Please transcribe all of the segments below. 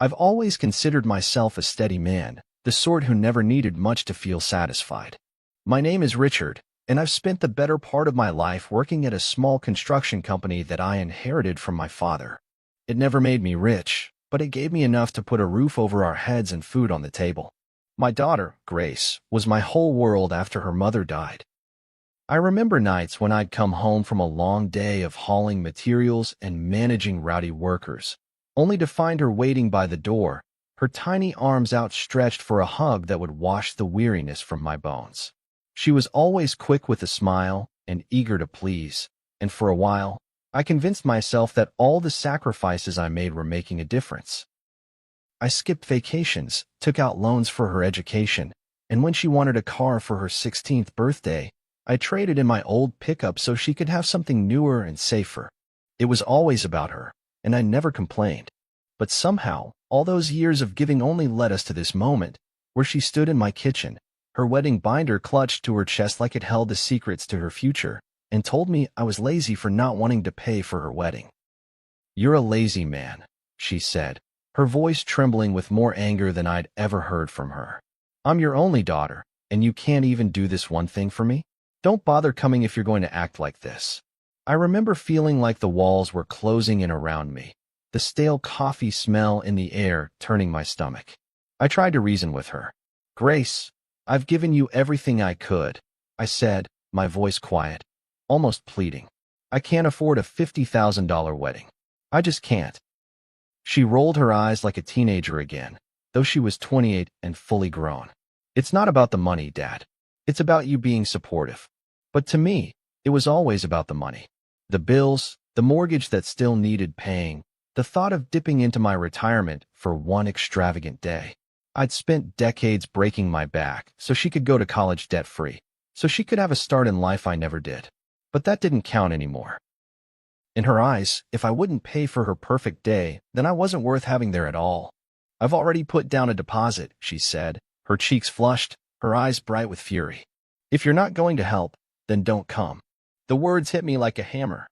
I've always considered myself a steady man, the sort who never needed much to feel satisfied. My name is Richard, and I've spent the better part of my life working at a small construction company that I inherited from my father. It never made me rich, but it gave me enough to put a roof over our heads and food on the table. My daughter, Grace, was my whole world after her mother died. I remember nights when I'd come home from a long day of hauling materials and managing rowdy workers, only to find her waiting by the door, her tiny arms outstretched for a hug that would wash the weariness from my bones. She was always quick with a smile and eager to please, and for a while, I convinced myself that all the sacrifices I made were making a difference. I skipped vacations, took out loans for her education, and when she wanted a car for her 16th birthday, I traded in my old pickup so she could have something newer and safer. It was always about her, and I never complained. But somehow, all those years of giving only led us to this moment, where she stood in my kitchen, her wedding binder clutched to her chest like it held the secrets to her future, and told me I was lazy for not wanting to pay for her wedding. "You're a lazy man," she said, her voice trembling with more anger than I'd ever heard from her. "I'm your only daughter, and you can't even do this one thing for me? Don't bother coming if you're going to act like this." I remember feeling like the walls were closing in around me, the stale coffee smell in the air turning my stomach. I tried to reason with her. "Grace, I've given you everything I could," I said, my voice quiet, almost pleading. "I can't afford a $50,000 wedding. I just can't." She rolled her eyes like a teenager again, though she was 28 and fully grown. "It's not about the money, Dad. It's about you being supportive." But to me, it was always about the money. The bills, the mortgage that still needed paying, the thought of dipping into my retirement for one extravagant day. I'd spent decades breaking my back so she could go to college debt-free, so she could have a start in life I never did. But that didn't count anymore. In her eyes, if I wouldn't pay for her perfect day, then I wasn't worth having there at all. "I've already put down a deposit," she said, her cheeks flushed, her eyes bright with fury. "If you're not going to help, then don't come." The words hit me like a hammer.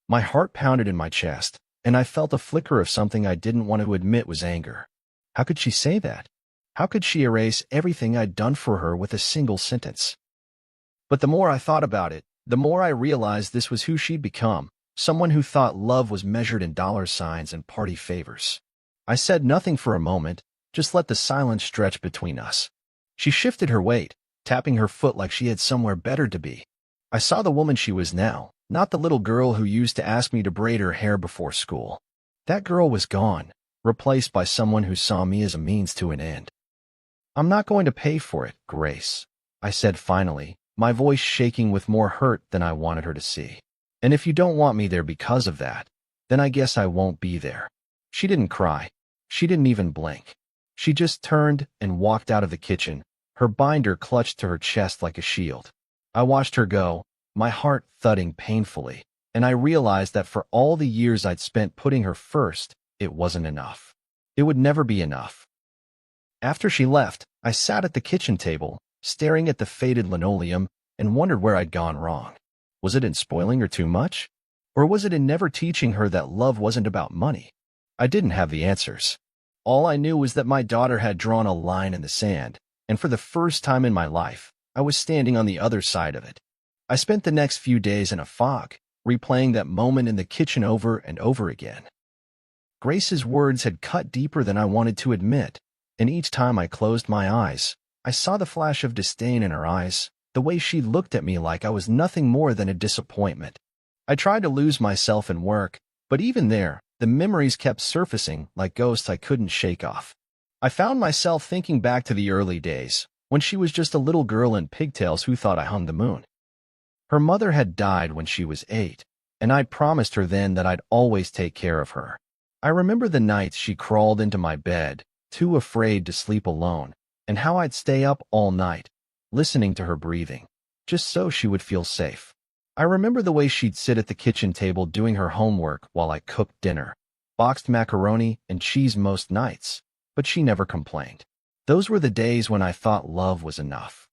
My heart pounded in my chest, and I felt a flicker of something I didn't want to admit was anger. How could she say that? How could she erase everything I'd done for her with a single sentence? But the more I thought about it, the more I realized this was who she'd become, someone who thought love was measured in dollar signs and party favors. I said nothing for a moment, just let the silence stretch between us. She shifted her weight, tapping her foot like she had somewhere better to be. I saw the woman she was now, not the little girl who used to ask me to braid her hair before school. That girl was gone, replaced by someone who saw me as a means to an end. "I'm not going to pay for it, Grace," I said finally, my voice shaking with more hurt than I wanted her to see. "And if you don't want me there because of that, then I guess I won't be there." She didn't cry. She didn't even blink. She just turned and walked out of the kitchen, her binder clutched to her chest like a shield. I watched her go, my heart thudding painfully, and I realized that for all the years I'd spent putting her first, it wasn't enough. It would never be enough. After she left, I sat at the kitchen table, staring at the faded linoleum, and wondered where I'd gone wrong. Was it in spoiling her too much? Or was it in never teaching her that love wasn't about money? I didn't have the answers. All I knew was that my daughter had drawn a line in the sand, and for the first time in my life, I was standing on the other side of it. I spent the next few days in a fog, replaying that moment in the kitchen over and over again. Grace's words had cut deeper than I wanted to admit, and each time I closed my eyes, I saw the flash of disdain in her eyes, the way she looked at me like I was nothing more than a disappointment. I tried to lose myself in work, but even there, the memories kept surfacing like ghosts I couldn't shake off. I found myself thinking back to the early days, when she was just a little girl in pigtails who thought I hung the moon. Her mother had died when she was 8, and I'd promised her then that I'd always take care of her. I remember the nights she crawled into my bed, too afraid to sleep alone, and how I'd stay up all night, listening to her breathing, just so she would feel safe. I remember the way she'd sit at the kitchen table doing her homework while I cooked dinner, boxed macaroni and cheese most nights, but she never complained. Those were the days when I thought love was enough.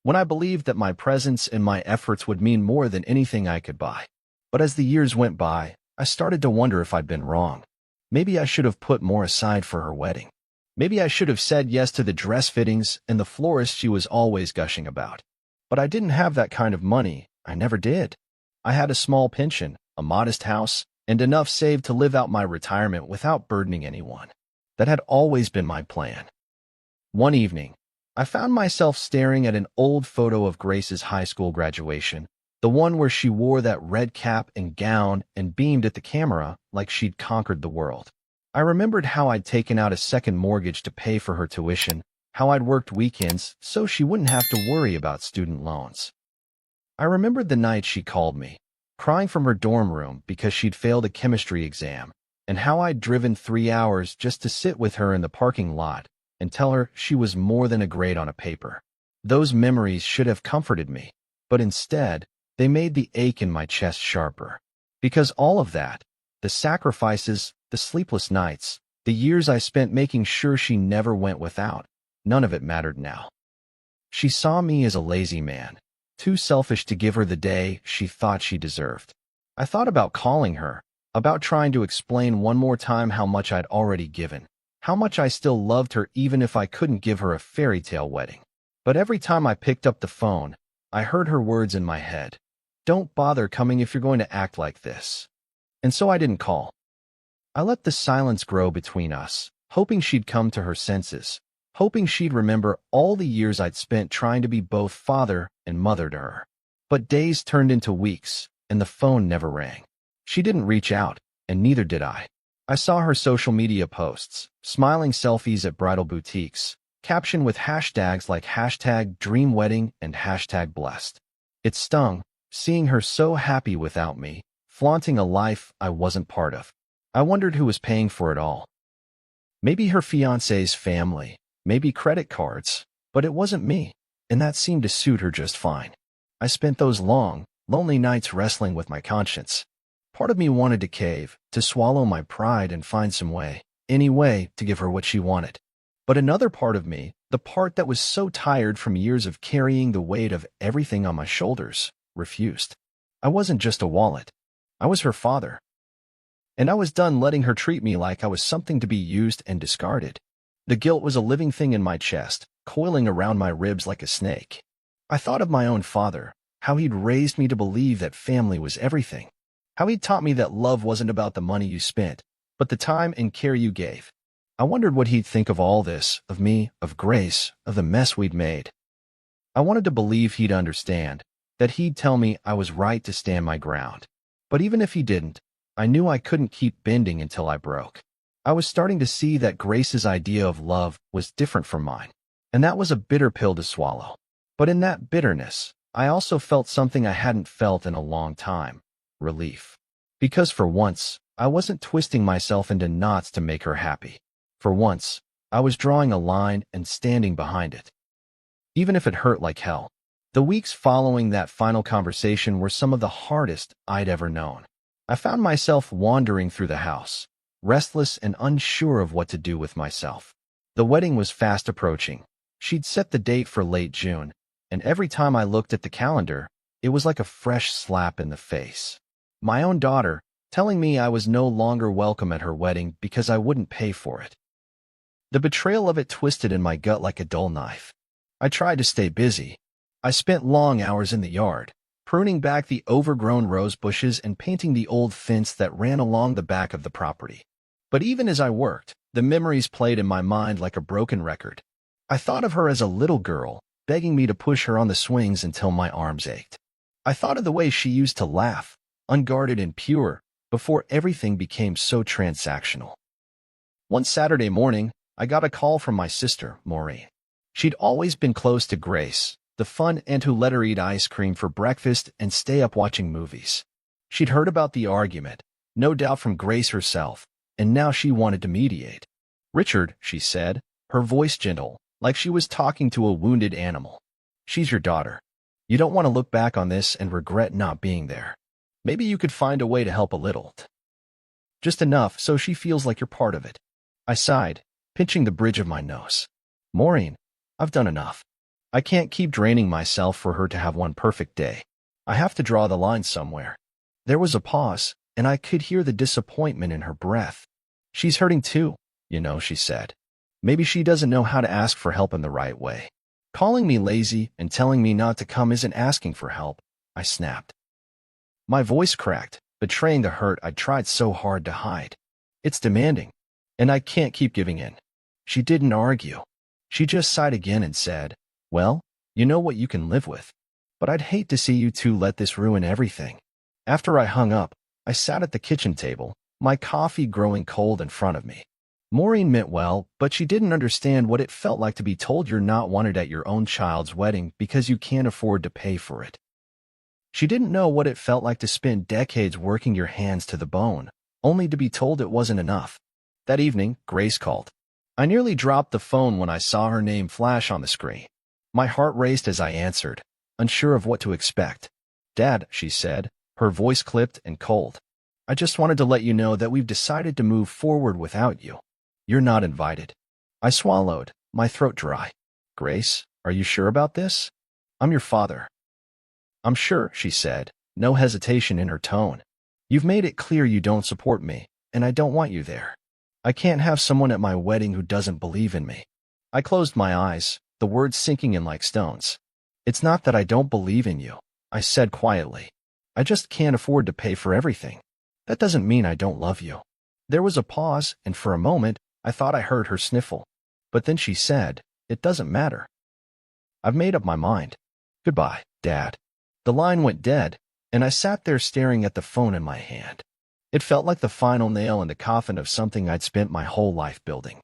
When I believed that my presence and my efforts would mean more than anything I could buy. But as the years went by, I started to wonder if I'd been wrong. Maybe I should have put more aside for her wedding. Maybe I should have said yes to the dress fittings and the florist she was always gushing about. But I didn't have that kind of money. I never did. I had a small pension, a modest house, and enough saved to live out my retirement without burdening anyone. That had always been my plan. One evening, I found myself staring at an old photo of Grace's high school graduation, the one where she wore that red cap and gown and beamed at the camera like she'd conquered the world. I remembered how I'd taken out a second mortgage to pay for her tuition, how I'd worked weekends so she wouldn't have to worry about student loans. I remembered the night she called me, crying from her dorm room because she'd failed a chemistry exam, and how I'd driven 3 hours just to sit with her in the parking lot and tell her she was more than a grade on a paper. Those memories should have comforted me, but instead, they made the ache in my chest sharper. Because all of that, the sacrifices, the sleepless nights, the years I spent making sure she never went without, none of it mattered now. She saw me as a lazy man, too selfish to give her the day she thought she deserved. I thought about calling her, about trying to explain one more time how much I'd already given, how much I still loved her even if I couldn't give her a fairy tale wedding. But every time I picked up the phone, I heard her words in my head. Don't bother coming if you're going to act like this. And so I didn't call. I let the silence grow between us, hoping she'd come to her senses, hoping she'd remember all the years I'd spent trying to be both father and mother to her. But days turned into weeks, and the phone never rang. She didn't reach out, and neither did I. I saw her social media posts, smiling selfies at bridal boutiques, captioned with hashtags like #dreamwedding and #blessed. It stung, seeing her so happy without me, flaunting a life I wasn't part of. I wondered who was paying for it all. Maybe her fiancé's family, maybe credit cards, but it wasn't me, and that seemed to suit her just fine. I spent those long, lonely nights wrestling with my conscience. Part of me wanted to cave, to swallow my pride and find some way, any way, to give her what she wanted. But another part of me, the part that was so tired from years of carrying the weight of everything on my shoulders, refused. I wasn't just a wallet. I was her father. And I was done letting her treat me like I was something to be used and discarded. The guilt was a living thing in my chest, coiling around my ribs like a snake. I thought of my own father, how he'd raised me to believe that family was everything, how he'd taught me that love wasn't about the money you spent, but the time and care you gave. I wondered what he'd think of all this, of me, of Grace, of the mess we'd made. I wanted to believe he'd understand, that he'd tell me I was right to stand my ground. But even if he didn't, I knew I couldn't keep bending until I broke. I was starting to see that Grace's idea of love was different from mine, and that was a bitter pill to swallow. But in that bitterness, I also felt something I hadn't felt in a long time: relief. Because for once, I wasn't twisting myself into knots to make her happy. For once, I was drawing a line and standing behind it. Even if it hurt like hell. The weeks following that final conversation were some of the hardest I'd ever known. I found myself wandering through the house, restless and unsure of what to do with myself. The wedding was fast approaching. She'd set the date for late June, and every time I looked at the calendar, it was like a fresh slap in the face. My own daughter, telling me I was no longer welcome at her wedding because I wouldn't pay for it. The betrayal of it twisted in my gut like a dull knife. I tried to stay busy. I spent long hours in the yard, pruning back the overgrown rose bushes and painting the old fence that ran along the back of the property. But even as I worked, the memories played in my mind like a broken record. I thought of her as a little girl, begging me to push her on the swings until my arms ached. I thought of the way she used to laugh, unguarded and pure, before everything became so transactional. One Saturday morning, I got a call from my sister, Maureen. She'd always been close to Grace, the fun aunt who let her eat ice cream for breakfast and stay up watching movies. She'd heard about the argument, no doubt from Grace herself, and now she wanted to mediate. "Richard," she said, her voice gentle, like she was talking to a wounded animal. "She's your daughter. You don't want to look back on this and regret not being there. Maybe you could find a way to help a little. Just enough so she feels like you're part of it." I sighed, pinching the bridge of my nose. "Maureen, I've done enough. I can't keep draining myself for her to have one perfect day. I have to draw the line somewhere." There was a pause, and I could hear the disappointment in her breath. She's hurting too, she said. Maybe she doesn't know how to ask for help in the right way. Calling me lazy and telling me not to come isn't asking for help, I snapped. My voice cracked, betraying the hurt I'd tried so hard to hide. It's demanding, and I can't keep giving in. She didn't argue. She just sighed again and said, well, you know what you can live with. But I'd hate to see you two let this ruin everything. After I hung up, I sat at the kitchen table, my coffee growing cold in front of me. Maureen meant well, but she didn't understand what it felt like to be told you're not wanted at your own child's wedding because you can't afford to pay for it. She didn't know what it felt like to spend decades working your hands to the bone, only to be told it wasn't enough. That evening, Grace called. I nearly dropped the phone when I saw her name flash on the screen. My heart raced as I answered, unsure of what to expect. Dad, she said, her voice clipped and cold. I just wanted to let you know that we've decided to move forward without you. You're not invited. I swallowed, my throat dry. Grace, are you sure about this? I'm your father. I'm sure, she said, no hesitation in her tone. You've made it clear you don't support me, and I don't want you there. I can't have someone at my wedding who doesn't believe in me. I closed my eyes, the words sinking in like stones. It's not that I don't believe in you, I said quietly. I just can't afford to pay for everything. That doesn't mean I don't love you. There was a pause, and for a moment, I thought I heard her sniffle. But then she said, it doesn't matter. I've made up my mind. Goodbye, Dad. The line went dead, and I sat there staring at the phone in my hand. It felt like the final nail in the coffin of something I'd spent my whole life building.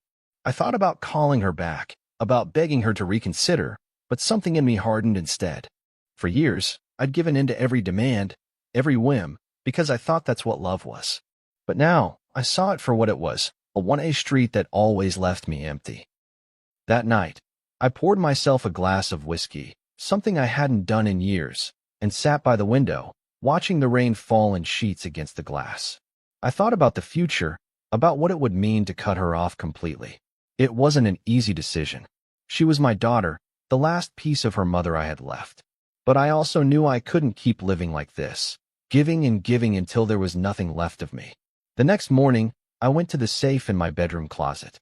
I thought about calling her back, about begging her to reconsider, but something in me hardened instead. For years, I'd given in to every demand, every whim, because I thought that's what love was. But now, I saw it for what it was, a one-way street that always left me empty. That night, I poured myself a glass of whiskey, something I hadn't done in years, and sat by the window, watching the rain fall in sheets against the glass. I thought about the future, about what it would mean to cut her off completely. It wasn't an easy decision. She was my daughter, the last piece of her mother I had left. But I also knew I couldn't keep living like this, giving and giving until there was nothing left of me. The next morning, I went to the safe in my bedroom closet.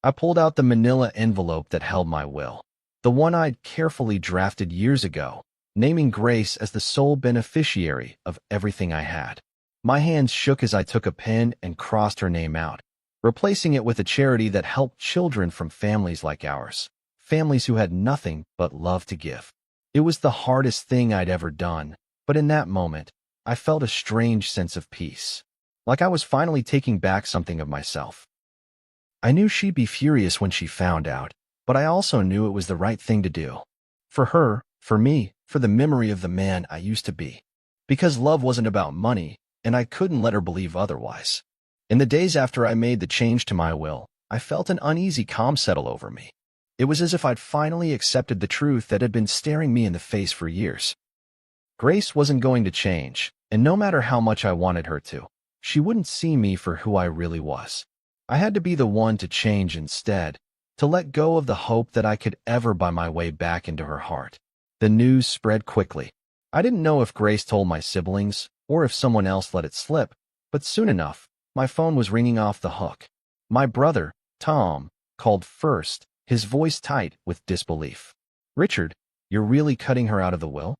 I pulled out the manila envelope that held my will, the one I'd carefully drafted years ago, naming Grace as the sole beneficiary of everything I had. My hands shook as I took a pen and crossed her name out, replacing it with a charity that helped children from families like ours, families who had nothing but love to give. It was the hardest thing I'd ever done, but in that moment, I felt a strange sense of peace, like I was finally taking back something of myself. I knew she'd be furious when she found out, but I also knew it was the right thing to do. For her, for me, for the memory of the man I used to be. Because love wasn't about money, and I couldn't let her believe otherwise. In the days after I made the change to my will, I felt an uneasy calm settle over me. It was as if I'd finally accepted the truth that had been staring me in the face for years. Grace wasn't going to change, and no matter how much I wanted her to, she wouldn't see me for who I really was. I had to be the one to change instead, to let go of the hope that I could ever buy my way back into her heart. The news spread quickly. I didn't know if Grace told my siblings or if someone else let it slip, but soon enough, my phone was ringing off the hook. My brother, Tom, called first, his voice tight with disbelief. Richard, you're really cutting her out of the will?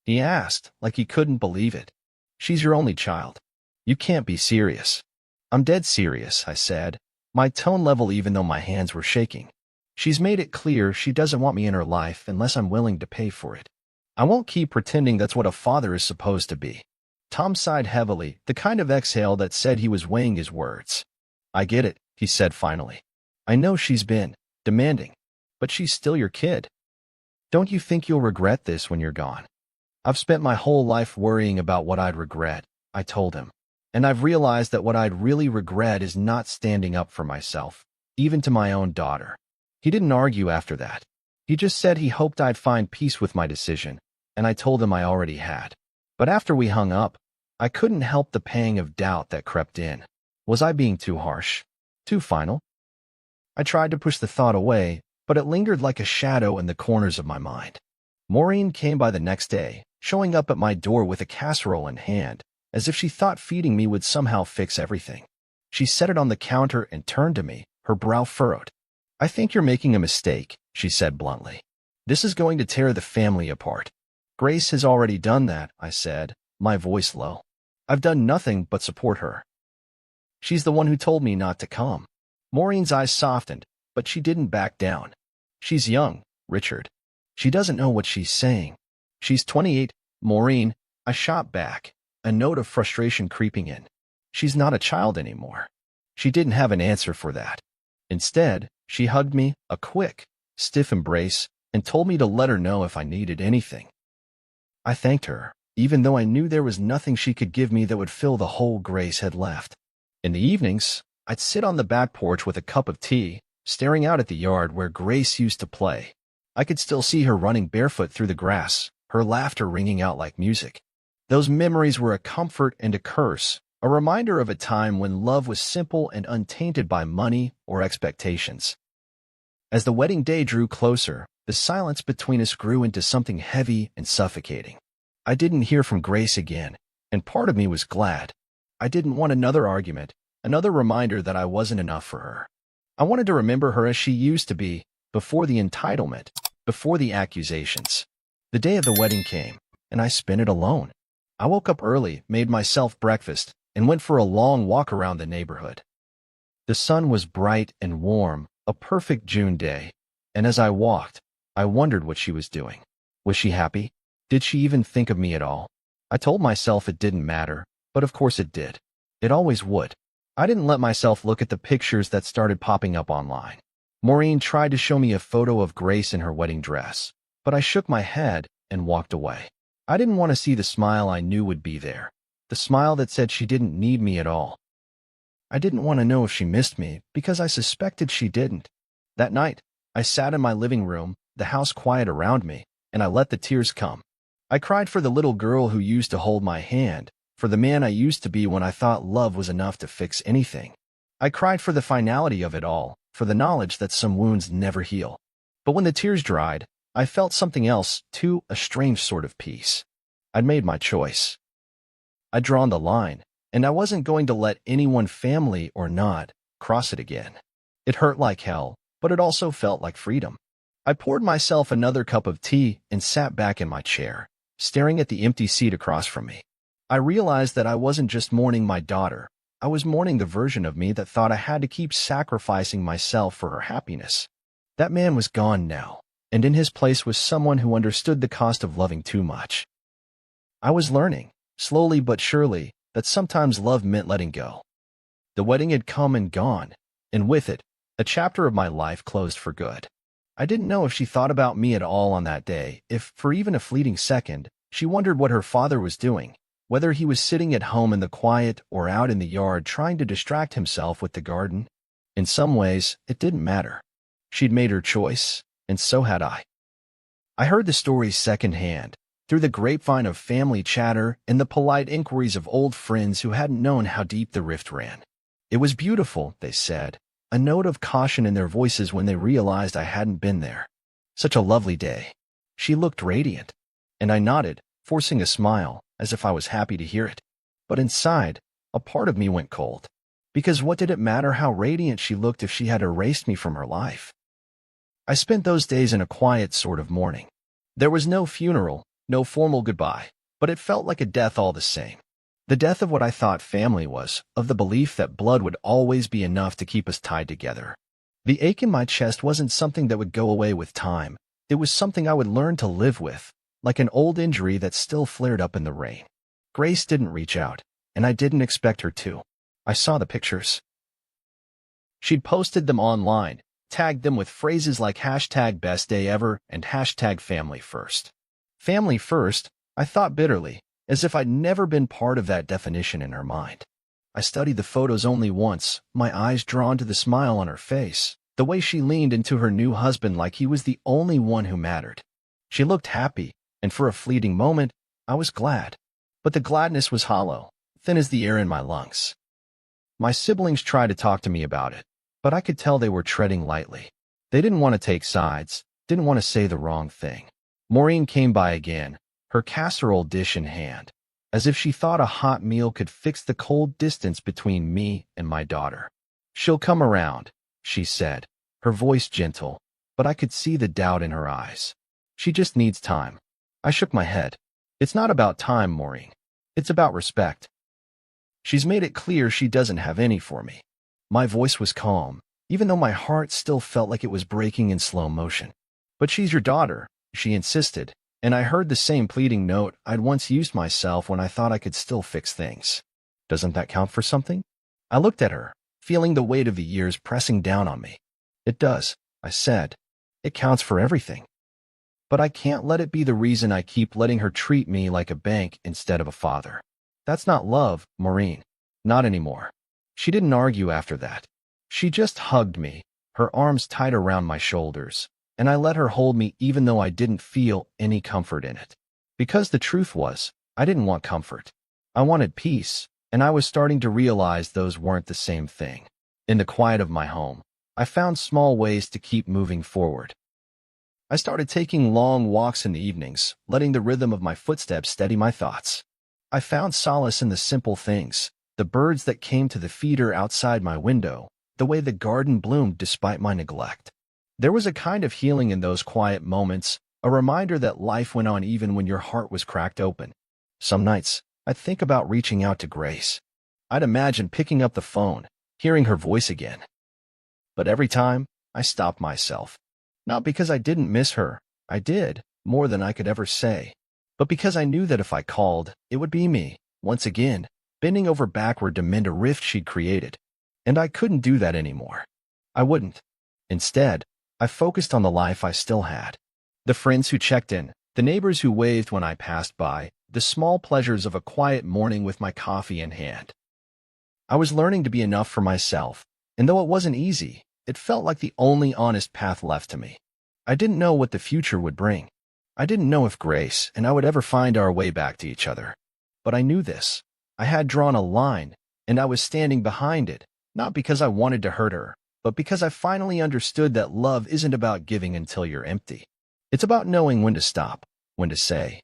He asked, like he couldn't believe it. She's your only child. You can't be serious. I'm dead serious, I said, my tone level even though my hands were shaking. She's made it clear she doesn't want me in her life unless I'm willing to pay for it. I won't keep pretending that's what a father is supposed to be. Tom sighed heavily, the kind of exhale that said he was weighing his words. I get it, he said finally. I know she's been demanding, but she's still your kid. Don't you think you'll regret this when you're gone? I've spent my whole life worrying about what I'd regret, I told him. And I've realized that what I'd really regret is not standing up for myself, even to my own daughter. He didn't argue after that. He just said he hoped I'd find peace with my decision, and I told him I already had. But after we hung up, I couldn't help the pang of doubt that crept in. Was I being too harsh? Too final? I tried to push the thought away, but it lingered like a shadow in the corners of my mind. Maureen came by the next day, showing up at my door with a casserole in hand, as if she thought feeding me would somehow fix everything. She set it on the counter and turned to me, her brow furrowed. "I think you're making a mistake," she said bluntly. "This is going to tear the family apart." "Grace has already done that," I said, my voice low. "I've done nothing but support her. She's the one who told me not to come." Maureen's eyes softened, but she didn't back down. "She's young, Richard. She doesn't know what she's saying." "She's 28, Maureen," I shot back, a note of frustration creeping in. "She's not a child anymore." She didn't have an answer for that. Instead, she hugged me, a quick, stiff embrace, and told me to let her know if I needed anything. I thanked her, even though I knew there was nothing she could give me that would fill the hole Grace had left. In the evenings, I'd sit on the back porch with a cup of tea, staring out at the yard where Grace used to play. I could still see her running barefoot through the grass, her laughter ringing out like music. Those memories were a comfort and a curse, a reminder of a time when love was simple and untainted by money or expectations. As the wedding day drew closer, the silence between us grew into something heavy and suffocating. I didn't hear from Grace again, and part of me was glad. I didn't want another argument, another reminder that I wasn't enough for her. I wanted to remember her as she used to be, before the entitlement, before the accusations. The day of the wedding came, and I spent it alone. I woke up early, made myself breakfast, and went for a long walk around the neighborhood. The sun was bright and warm, a perfect June day, and as I walked, I wondered what she was doing. Was she happy? Did she even think of me at all? I told myself it didn't matter, but of course it did. It always would. I didn't let myself look at the pictures that started popping up online. Maureen tried to show me a photo of Grace in her wedding dress, but I shook my head and walked away. I didn't want to see the smile I knew would be there, the smile that said she didn't need me at all. I didn't want to know if she missed me, because I suspected she didn't. That night, I sat in my living room, the house quiet around me, and I let the tears come. I cried for the little girl who used to hold my hand, for the man I used to be when I thought love was enough to fix anything. I cried for the finality of it all, for the knowledge that some wounds never heal. But when the tears dried, I felt something else, too, a strange sort of peace. I'd made my choice. I'd drawn the line, and I wasn't going to let anyone, family or not, cross it again. It hurt like hell, but it also felt like freedom. I poured myself another cup of tea and sat back in my chair, staring at the empty seat across from me. I realized that I wasn't just mourning my daughter. I was mourning the version of me that thought I had to keep sacrificing myself for her happiness. That man was gone now, and in his place was someone who understood the cost of loving too much. I was learning, slowly but surely, that sometimes love meant letting go. The wedding had come and gone, and with it, a chapter of my life closed for good. I didn't know if she thought about me at all on that day, if, for even a fleeting second, she wondered what her father was doing, whether he was sitting at home in the quiet or out in the yard trying to distract himself with the garden. In some ways, it didn't matter. She'd made her choice, and so had I. I heard the stories secondhand, through the grapevine of family chatter and the polite inquiries of old friends who hadn't known how deep the rift ran. It was beautiful, they said, a note of caution in their voices when they realized I hadn't been there. Such a lovely day. She looked radiant, and I nodded, forcing a smile, as if I was happy to hear it. But inside, a part of me went cold. Because what did it matter how radiant she looked if she had erased me from her life? I spent those days in a quiet sort of mourning. There was no funeral, no formal goodbye, but it felt like a death all the same. The death of what I thought family was, of the belief that blood would always be enough to keep us tied together. The ache in my chest wasn't something that would go away with time. It was something I would learn to live with, like an old injury that still flared up in the rain. Grace didn't reach out, and I didn't expect her to. I saw the pictures. She'd posted them online, tagged them with phrases like #BestDayEver and #FamilyFirst. Family first, I thought bitterly, as if I'd never been part of that definition in her mind. I studied the photos only once, my eyes drawn to the smile on her face, the way she leaned into her new husband like he was the only one who mattered. She looked happy, and for a fleeting moment, I was glad. But the gladness was hollow, thin as the air in my lungs. My siblings tried to talk to me about it, but I could tell they were treading lightly. They didn't want to take sides, didn't want to say the wrong thing. Maureen came by again, her casserole dish in hand. as if she thought a hot meal could fix the cold distance between me and my daughter. "She'll come around," she said, her voice gentle, but I could see the doubt in her eyes. "She just needs time." I shook my head. "It's not about time, Maureen. It's about respect. She's made it clear she doesn't have any for me." My voice was calm, even though my heart still felt like it was breaking in slow motion. "But she's your daughter," she insisted, and I heard the same pleading note I'd once used myself when I thought I could still fix things. "Doesn't that count for something?" I looked at her, feeling the weight of the years pressing down on me. "It does," I said. "It counts for everything. But I can't let it be the reason I keep letting her treat me like a bank instead of a father. That's not love, Maureen. Not anymore." She didn't argue after that. She just hugged me, her arms tight around my shoulders, and I let her hold me even though I didn't feel any comfort in it. Because the truth was, I didn't want comfort. I wanted peace, and I was starting to realize those weren't the same thing. In the quiet of my home, I found small ways to keep moving forward. I started taking long walks in the evenings, letting the rhythm of my footsteps steady my thoughts. I found solace in the simple things, the birds that came to the feeder outside my window, the way the garden bloomed despite my neglect. There was a kind of healing in those quiet moments, a reminder that life went on even when your heart was cracked open. Some nights, I'd think about reaching out to Grace. I'd imagine picking up the phone, hearing her voice again. But every time, I stopped myself. Not because I didn't miss her, I did, more than I could ever say, but because I knew that if I called, it would be me, once again, bending over backward to mend a rift she'd created. And I couldn't do that anymore. I wouldn't. Instead, I focused on the life I still had. The friends who checked in, the neighbors who waved when I passed by, the small pleasures of a quiet morning with my coffee in hand. I was learning to be enough for myself, and though it wasn't easy, it felt like the only honest path left to me. I didn't know what the future would bring. I didn't know if Grace and I would ever find our way back to each other. But I knew this. I had drawn a line, and I was standing behind it, not because I wanted to hurt her, but because I finally understood that love isn't about giving until you're empty. It's about knowing when to stop, when to say,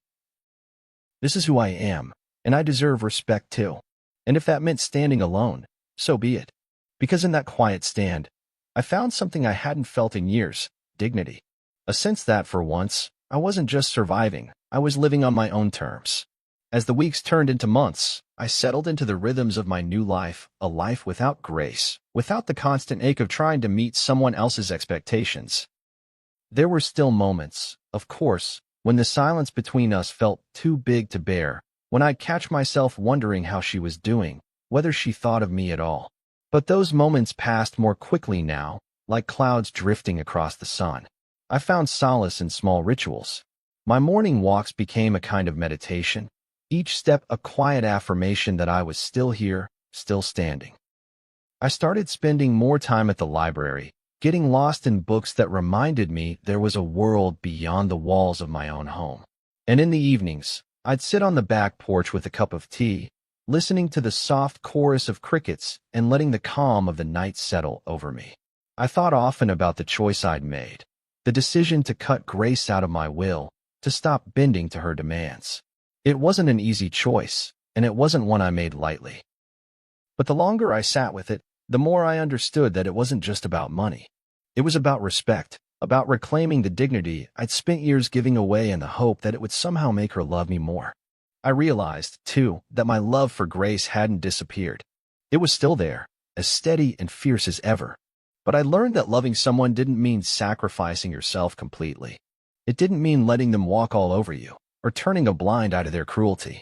"This is who I am, and I deserve respect too." And if that meant standing alone, so be it. Because in that quiet stand, I found something I hadn't felt in years: dignity. A sense that, for once, I wasn't just surviving, I was living on my own terms. As the weeks turned into months, I settled into the rhythms of my new life, a life without Grace, without the constant ache of trying to meet someone else's expectations. There were still moments, of course, when the silence between us felt too big to bear, when I'd catch myself wondering how she was doing, whether she thought of me at all. But those moments passed more quickly now, like clouds drifting across the sun. I found solace in small rituals. My morning walks became a kind of meditation, each step a quiet affirmation that I was still here, still standing. I started spending more time at the library, getting lost in books that reminded me there was a world beyond the walls of my own home. And in the evenings, I'd sit on the back porch with a cup of tea, listening to the soft chorus of crickets and letting the calm of the night settle over me. I thought often about the choice I'd made, the decision to cut Grace out of my will, to stop bending to her demands. It wasn't an easy choice, and it wasn't one I made lightly. But the longer I sat with it, the more I understood that it wasn't just about money. It was about respect, about reclaiming the dignity I'd spent years giving away in the hope that it would somehow make her love me more. I realized, too, that my love for Grace hadn't disappeared. It was still there, as steady and fierce as ever. But I learned that loving someone didn't mean sacrificing yourself completely. It didn't mean letting them walk all over you, or turning a blind eye to their cruelty.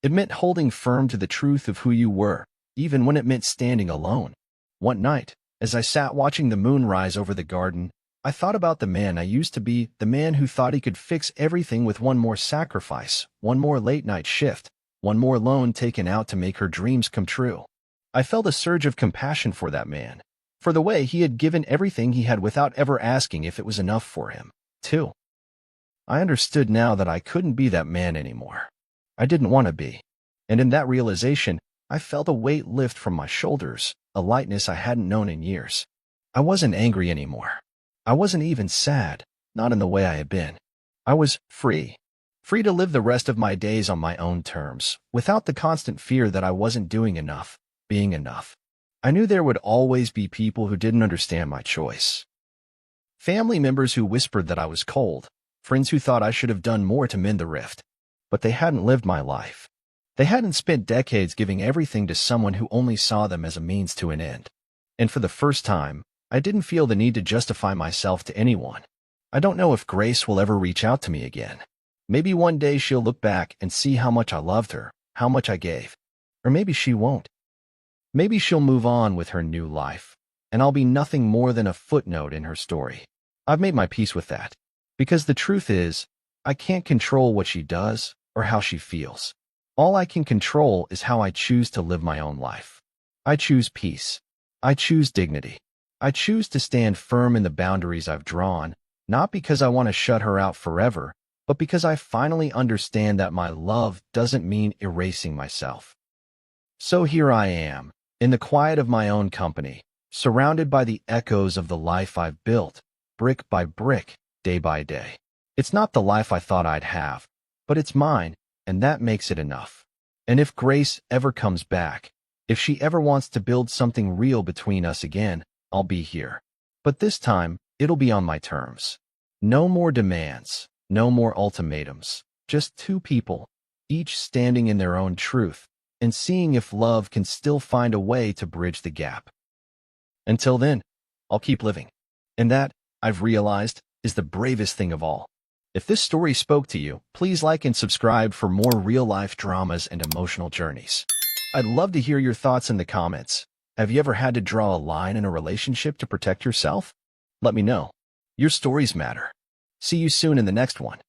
It meant holding firm to the truth of who you were, even when it meant standing alone. One night, as I sat watching the moon rise over the garden, I thought about the man I used to be, the man who thought he could fix everything with one more sacrifice, one more late-night shift, one more loan taken out to make her dreams come true. I felt a surge of compassion for that man, for the way he had given everything he had without ever asking if it was enough for him, too. I understood now that I couldn't be that man anymore. I didn't want to be. And in that realization, I felt a weight lift from my shoulders, a lightness I hadn't known in years. I wasn't angry anymore. I wasn't even sad, not in the way I had been. I was free. Free to live the rest of my days on my own terms, without the constant fear that I wasn't doing enough, being enough. I knew there would always be people who didn't understand my choice. Family members who whispered that I was cold, friends who thought I should have done more to mend the rift. But they hadn't lived my life. They hadn't spent decades giving everything to someone who only saw them as a means to an end. And for the first time, I didn't feel the need to justify myself to anyone. I don't know if Grace will ever reach out to me again. Maybe one day she'll look back and see how much I loved her, how much I gave. Or maybe she won't. Maybe she'll move on with her new life, and I'll be nothing more than a footnote in her story. I've made my peace with that. Because the truth is, I can't control what she does or how she feels. All I can control is how I choose to live my own life. I choose peace. I choose dignity. I choose to stand firm in the boundaries I've drawn, not because I want to shut her out forever, but because I finally understand that my love doesn't mean erasing myself. So here I am, in the quiet of my own company, surrounded by the echoes of the life I've built, brick by brick, day by day. It's not the life I thought I'd have, but it's mine, and that makes it enough. And if Grace ever comes back, if she ever wants to build something real between us again, I'll be here. But this time, it'll be on my terms. No more demands, no more ultimatums, just two people, each standing in their own truth, and seeing if love can still find a way to bridge the gap. Until then, I'll keep living. And that, I've realized, is the bravest thing of all. If this story spoke to you, please like and subscribe for more real-life dramas and emotional journeys. I'd love to hear your thoughts in the comments. Have you ever had to draw a line in a relationship to protect yourself? Let me know. Your stories matter. See you soon in the next one.